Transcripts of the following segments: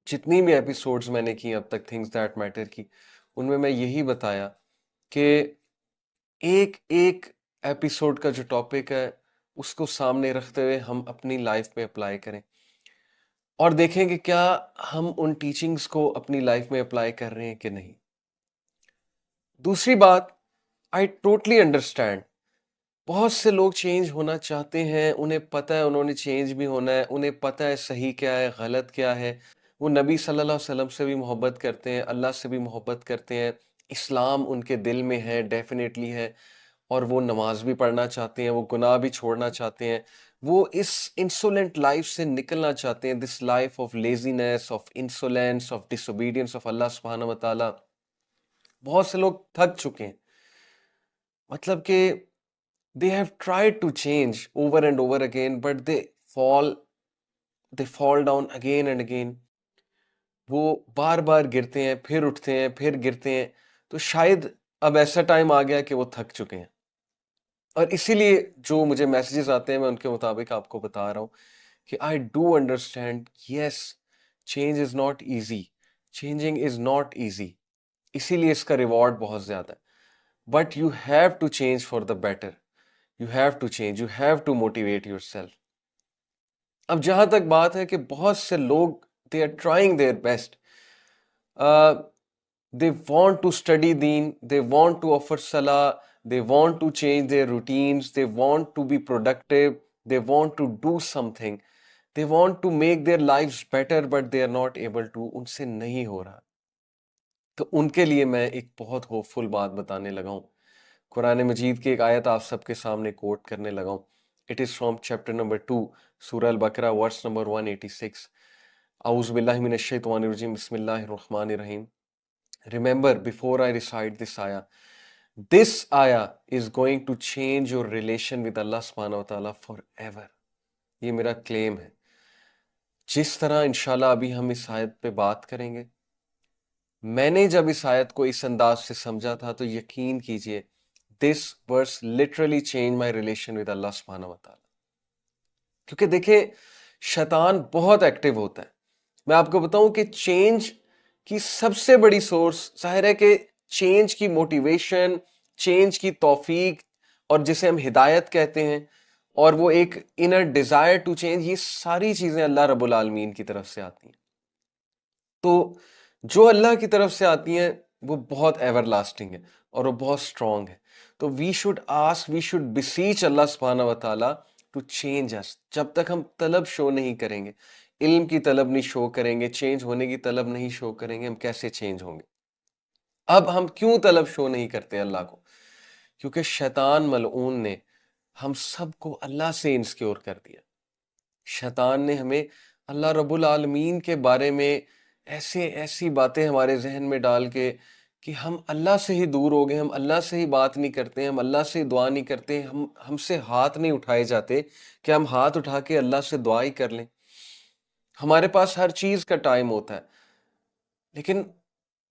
جتنی بھی ایپیسوڈز میں نے کی اب تک تھنگز دیٹ میٹر کی، ان میں یہی بتایا کہ ایک ایک ایپیسوڈ کا جو ٹاپک ہے اس کو سامنے رکھتے ہوئے ہم اپنی لائف میں اپلائی کریں اور دیکھیں کہ کیا ہم ان ٹیچنگز کو اپنی لائف میں اپلائی کر رہے ہیں کہ نہیں۔ دوسری بات، آئی ٹوٹلی انڈرسٹینڈ، بہت سے لوگ چینج ہونا چاہتے ہیں، انہیں پتہ ہے انہوں نے چینج بھی ہونا ہے، انہیں پتہ ہے صحیح کیا ہے غلط کیا ہے، وہ نبی صلی اللہ علیہ وسلم سے بھی محبت کرتے ہیں، اللہ سے بھی محبت کرتے ہیں، اسلام ان کے دل میں ہے، ڈیفینیٹلی ہے، اور وہ نماز بھی پڑھنا چاہتے ہیں، وہ گناہ بھی چھوڑنا چاہتے ہیں، وہ اس انسولنٹ لائف سے نکلنا چاہتے ہیں، this life of laziness, of insolence, of disobedience of اللہ سبحانہ و تعالیٰ۔ بہت سے لوگ تھک چکے ہیں، مطلب کہ they have tried to change over and over again but they fall down again and again، وہ بار بار گرتے ہیں، پھر اٹھتے ہیں، پھر گرتے ہیں، تو شاید اب ایسا ٹائم آ گیا کہ وہ تھک چکے ہیں، اور اسی لیے جو مجھے میسیجز آتے ہیں میں ان کے مطابق آپ کو بتا رہا ہوں کہ I do understand، yes change is not easy، changing is not easy، اسی لیے اس کا ریوارڈ بہت زیادہ ہے، but you have to change for the better، you have to change، you have to motivate yourself۔ اب جہاں تک بات ہے کہ بہت سے لوگ they are trying their best، they want to study deen، they want to offer salah، they want to change their routines، they want to be productive، they want to do something، they want to make their lives better but they are not able to، ان سے نہیں ہو رہا۔ تو ان کے لیے میں ایک بہت hope فل بات بتانے لگا ہوں، قرآن مجید کی ایک آیت آپ سب کے سامنے کوٹ کرنے لگا ہوں۔ It is from chapter number 2 سورہ البقرہ ورس نمبر 186۔ اعوذ باللہ من الشیطان الرجیم، بسم اللہ الرحمن الرحیم۔ Remember, before I recite this ayah is going to change your relation with Allah subhanahu wa ta'ala forever۔ یہ میرا کلیم ہے۔ جس طرح انشاءاللہ ابھی ہم اس آیت پہ بات کریں گے، میں نے جب اس آیت کو اس انداز سے سمجھا تھا تو یقین کیجئے this verse literally changed my relation with Allah سبحانہ و تعالیٰ۔ کیونکہ دیکھیں شیطان بہت ایکٹیو ہوتا ہے، میں آپ کو بتاؤں کہ چینج کی سب سے بڑی سورس، ظاہر ہے کہ چینج کی موٹیویشن، چینج کی توفیق، اور جسے ہم ہدایت کہتے ہیں، اور وہ ایک انر ڈیزائر ٹو چینج، یہ ساری چیزیں اللہ رب العالمین کی طرف سے آتی ہیں۔ تو جو اللہ کی طرف سے آتی ہیں وہ بہت ایور لاسٹنگ ہے اور وہ بہت اسٹرانگ ہے۔ تو we should ask, we should beseech اللہ سبحانہ و تعالیٰ ٹو چینج اس۔ جب تک ہم طلب شو نہیں کریں گے، علم کی طلب نہیں شو کریں گے، چینج ہونے کی طلب نہیں شو کریں گے، ہم کیسے چینج ہوں گے؟ اب ہم کیوں طلب شو نہیں کرتے اللہ کو؟ کیونکہ شیطان ملعون نے ہم سب کو اللہ سے انسیکیور کر دیا۔ شیطان نے ہمیں اللہ رب العالمین کے بارے میں ایسی باتیں ہمارے ذہن میں ڈال کے کہ ہم اللہ سے ہی دور ہو گئے، ہم اللہ سے ہی بات نہیں کرتے، ہم اللہ سے ہی دعا نہیں کرتے، ہم سے ہاتھ نہیں اٹھائے جاتے کہ ہم ہاتھ اٹھا کے اللہ سے دعا ہی کر لیں۔ ہمارے پاس ہر چیز کا ٹائم ہوتا ہے، لیکن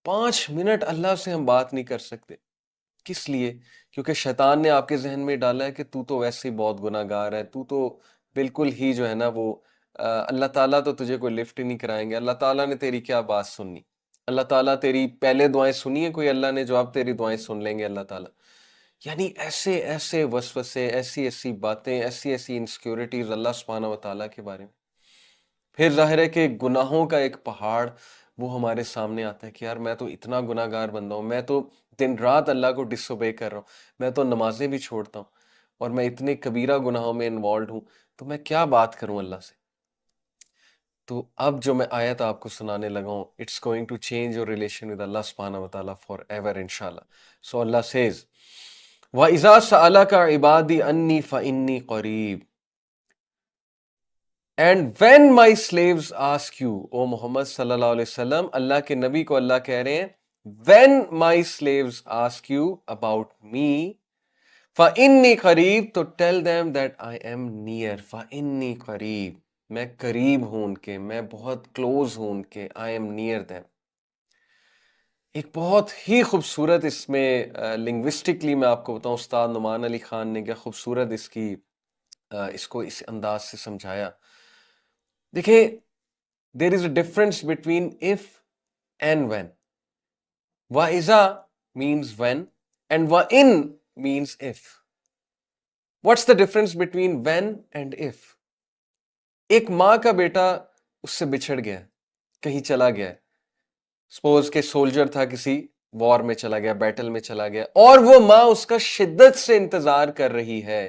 5 منٹ اللہ سے ہم بات نہیں کر سکتے۔ کس لیے؟ کیونکہ شیطان نے آپ کے ذہن میں ڈالا ہے کہ تو ویسے ہی بہت گناہ گار ہے، تو بالکل ہی جو ہے نا وہ اللہ تعالیٰ تو تجھے کوئی لفٹ ہی نہیں کرائیں گے، اللہ تعالیٰ نے تیری کیا بات سننی، اللہ تعالیٰ تیری پہلے دعائیں سنی ہیں کوئی اللہ نے جو آپ تیری دعائیں سن لیں گے اللہ تعالیٰ؟ یعنی ایسے وسوسے، ایسی باتیں، ایسی انسیکیورٹیز اللہ سبحانہ و تعالیٰ کے بارے میں۔ پھر ظاہر ہے کہ گناہوں کا ایک پہاڑ وہ ہمارے سامنے آتا ہے کہ یار میں تو اتنا گناہ گار بندہ ہوں، میں تو دن رات اللہ کو ڈس اوبے کر رہا ہوں، میں تو نمازیں بھی چھوڑتا ہوں، اور میں اتنے کبیرہ گناہوں میں انوالوڈ ہوں، تو میں کیا بات کروں اللہ سے؟ تو اب جو میں آیت آپ کو سنانے لگا ہوں، it's going to change your relation with اللہ سبحانہ و تعالیٰ فار ایور انشاءاللہ۔ سو اللہ سیز وَإِذَا سَأَلَكَ عِبَادِي عَنِّي فَإِنِّي قَرِيبٌ۔ And when my slaves ask you، او محمد صلی اللہ علیہ وسلم، اللہ کے نبی کو اللہ کہہ رہے ہیں when my slaves ask you about me فَإِنِّي قَرِيب، تو tell them that I am near، فَإِنِّي قَرِيب، میں قریب ہوں ان کے، میں بہت کلوز ہوں ان کے، I am near them۔ ایک بہت ہی خوبصورت اس میں لنگوسٹکلی میں آپ کو بتاؤں، استاد نعمان علی خان نے کیا خوبصورت اس کو اس انداز سے سمجھایا۔ دیکھیں there is a difference between if and when. وَإِذَا means when and وَإِن means if. What's the difference between when and if? ایک ماں کا بیٹا اس سے بچھڑ گیا, کہیں چلا گیا, سپوز کہ سولجر تھا, کسی وار میں چلا گیا, بیٹل میں چلا گیا, اور وہ ماں اس کا شدت سے انتظار کر رہی ہے,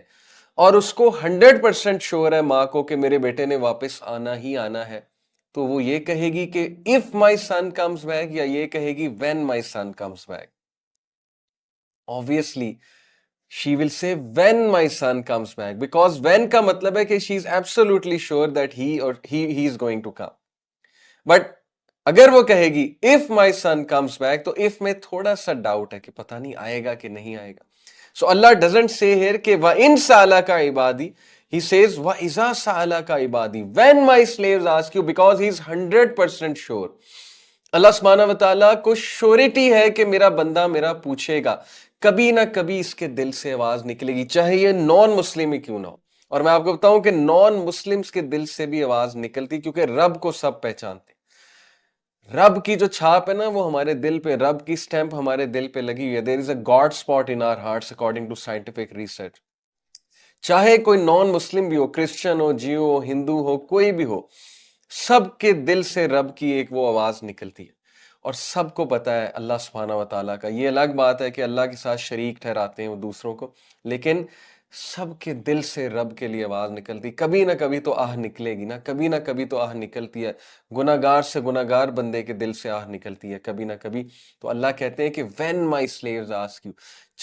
اور اس کو 100% شور ہے ماں کو کہ میرے بیٹے نے واپس آنا ہی آنا ہے, تو وہ یہ کہے گی کہ if my son comes back, یا یہ کہے گی when my son comes back. Obviously she will say when my son comes back, because when کا مطلب ہے کہ she is absolutely sure that he is going to come. But اگر وہ کہے گی if my son comes back, تو if میں تھوڑا سا ڈاؤٹ ہے کہ پتہ نہیں آئے گا کہ نہیں آئے گا. So Allah doesn't say here کہ وَإِن سَأَلَكَ عِبَادِي, He says وَإِذَا سَأَلَكَ عِبَادِي, when my slaves ask you, because he is 100% sure. اللہ سبحانہ وتعالیٰ کو شورٹی ہے کہ میرا بندہ میرا پوچھے گا, کبھی نہ کبھی اس کے دل سے آواز نکلے گی, چاہے یہ نان مسلم ہی کیوں نہ ہو. اور میں آپ کو بتاؤں کہ نان مسلمز کے دل سے بھی آواز نکلتی, کیونکہ رب کو سب پہچانتے. رب کی جو چھاپ ہے نا وہ ہمارے دل پہ, رب کی سٹیمپ ہمارے دل پہ لگی ہوئی ہے. there is a God spot in our hearts according to scientific research. چاہے کوئی نان مسلم بھی ہو, کرسچن ہو, جیو ہو, ہندو ہو, کوئی بھی ہو, سب کے دل سے رب کی ایک وہ آواز نکلتی ہے, اور سب کو پتا ہے اللہ سبحانہ و تعالیٰ کا. یہ الگ بات ہے کہ اللہ کے ساتھ شریک ٹھہراتے ہیں وہ دوسروں کو, لیکن سب کے دل سے رب کے لیے آواز نکلتی. کبھی نہ کبھی تو آہ نکلے گی نا, کبھی نہ کبھی تو آہ نکلتی ہے. گناہگار سے گناہگار بندے کے دل سے آہ نکلتی ہے کبھی نہ کبھی. تو اللہ کہتے ہیں کہ when my slaves ask you,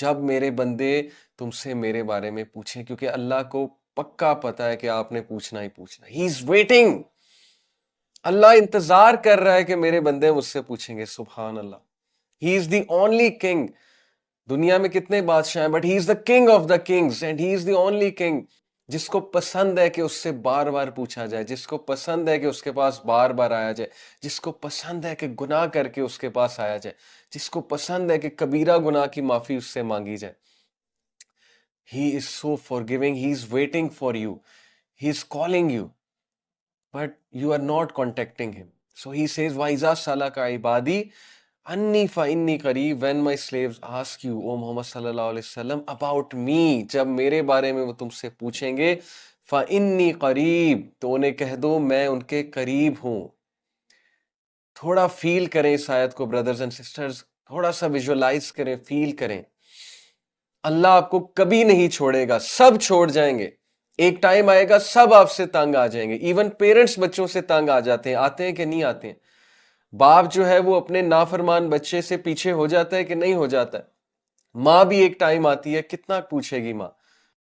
جب میرے بندے تم سے میرے بارے میں پوچھیں, کیونکہ اللہ کو پکا پتا ہے کہ آپ نے پوچھنا ہی پوچھنا. He is waiting. اللہ انتظار کر رہا ہے کہ میرے بندے مجھ سے پوچھیں گے. سبحان اللہ. He is the only king. دنیا میں کتنے بادشاہ ہیں, but he is the king of the kings and he is the only king. جس کو پسند ہے کہ اس سے بار بار پوچھا جائے, جس کو پسند ہے کہ اس کے پاس بار بار آیا جائے, جس کو پسند ہے کہ گناہ کر کے اس کے پاس آیا جائے, جس کو پسند ہے کہ کبیرہ گناہ کی معافی اس سے مانگی جائے. He is so forgiving. He is waiting for you. He is calling you, but you are not contacting him. So he says, وَإِذَا سَأَلَكَ عِبَادِي انی فَإِنِّي قَرِيبٌ. when my slaves ask you, O Muhammad صلی اللہ علیہ وسلم, about me, جب میرے بارے میں وہ تم سے پوچھیں گے, فَإِنِّي قَرِيبٌ, تو انہیں کہہ دو میں ان کے قریب ہوں. تھوڑا فیل کریں اس آیت کو بردرز اینڈ سسٹرز, تھوڑا سا ویژولائز کریں, فیل کریں. اللہ آپ کو کبھی نہیں چھوڑے گا, سب چھوڑ جائیں گے, ایک ٹائم آئے گا سب آپ سے تنگ آ جائیں گے. ایون پیرنٹس بچوں سے تنگ آ جاتے ہیں, آتے ہیں کہ نہیں آتے ہیں. باپ جو ہے وہ اپنے نافرمان بچے سے پیچھے ہو جاتا ہے کہ نہیں ہو جاتا ہے. ماں بھی ایک ٹائم آتی ہے, کتنا پوچھے گی ماں,